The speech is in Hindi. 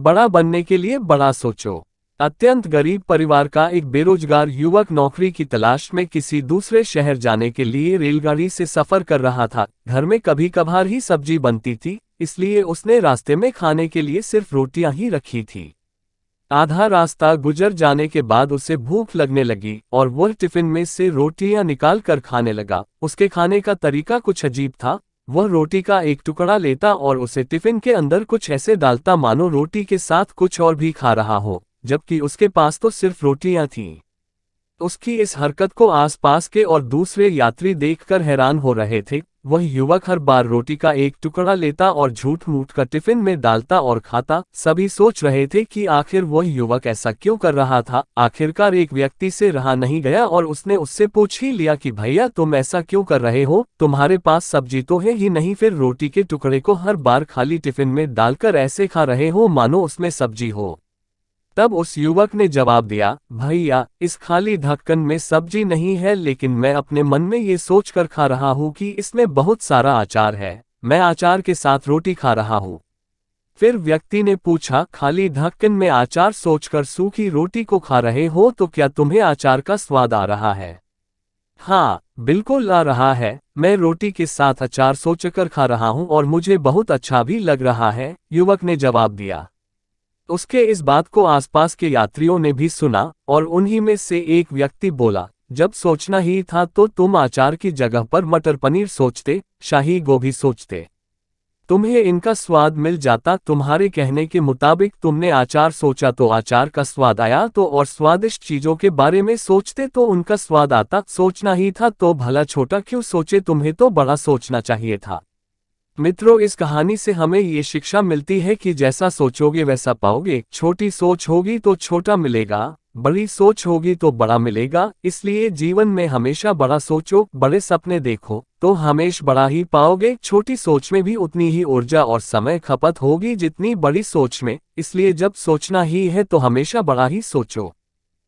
बड़ा बनने के लिए बड़ा सोचो। अत्यंत गरीब परिवार का एक बेरोजगार युवक नौकरी की तलाश में किसी दूसरे शहर जाने के लिए रेलगाड़ी से सफर कर रहा था। घर में कभी कभार ही सब्जी बनती थी, इसलिए उसने रास्ते में खाने के लिए सिर्फ रोटियां ही रखी थी। आधा रास्ता गुजर जाने के बाद उसे भूख लगने लगी और वह टिफिन में से रोटियां निकाल कर खाने लगा। उसके खाने का तरीका कुछ अजीब था। वह रोटी का एक टुकड़ा लेता और उसे टिफिन के अंदर कुछ ऐसे डालता मानो रोटी के साथ कुछ और भी खा रहा हो, जबकि उसके पास तो सिर्फ रोटियां थीं। उसकी इस हरकत को आसपास के और दूसरे यात्री देखकर हैरान हो रहे थे। वह युवक हर बार रोटी का एक टुकड़ा लेता और झूठ मूठ कर टिफिन में डालता और खाता। सभी सोच रहे थे कि आखिर वह युवक ऐसा क्यों कर रहा था। आखिरकार एक व्यक्ति से रहा नहीं गया और उसने उससे पूछ ही लिया कि भैया, तुम ऐसा क्यों कर रहे हो? तुम्हारे पास सब्जी तो है ही नहीं, फिर रोटी के टुकड़े को हर बार खाली टिफिन में डालकर ऐसे खा रहे हो मानो उसमें सब्जी हो। तब उस युवक ने जवाब दिया, भैया, इस खाली ढक्कन में सब्जी नहीं है, लेकिन मैं अपने मन में ये सोचकर खा रहा हूँ कि इसमें बहुत सारा अचार है। मैं अचार के साथ रोटी खा रहा हूँ। फिर व्यक्ति ने पूछा, खाली ढक्कन में अचार सोचकर सूखी रोटी को खा रहे हो तो क्या तुम्हें अचार का स्वाद आ रहा है? हाँ, बिल्कुल आ रहा है। मैं रोटी के साथ अचार सोचकर खा रहा हूँ और मुझे बहुत अच्छा भी लग रहा है, युवक ने जवाब दिया। उसके इस बात को आसपास के यात्रियों ने भी सुना और उन्हीं में से एक व्यक्ति बोला, जब सोचना ही था तो तुम अचार की जगह पर मटर पनीर सोचते, शाही गोभी सोचते। तुम्हें इनका स्वाद मिल जाता। तुम्हारे कहने के मुताबिक तुमने अचार सोचा तो अचार का स्वाद आया, तो और स्वादिष्ट चीजों के बारे में सोचते तो उनका स्वाद आता। सोचना ही था तो भला छोटा क्यों सोचे, तुम्हें तो बड़ा सोचना चाहिए था। मित्रों, इस कहानी से हमें ये शिक्षा मिलती है कि जैसा सोचोगे वैसा पाओगे। छोटी सोच होगी तो छोटा मिलेगा, बड़ी सोच होगी तो बड़ा मिलेगा। इसलिए जीवन में हमेशा बड़ा सोचो, बड़े सपने देखो, तो हमेशा बड़ा ही पाओगे। छोटी सोच में भी उतनी ही ऊर्जा और समय खपत होगी जितनी बड़ी सोच में। इसलिए जब सोचना ही है तो हमेशा बड़ा ही सोचो।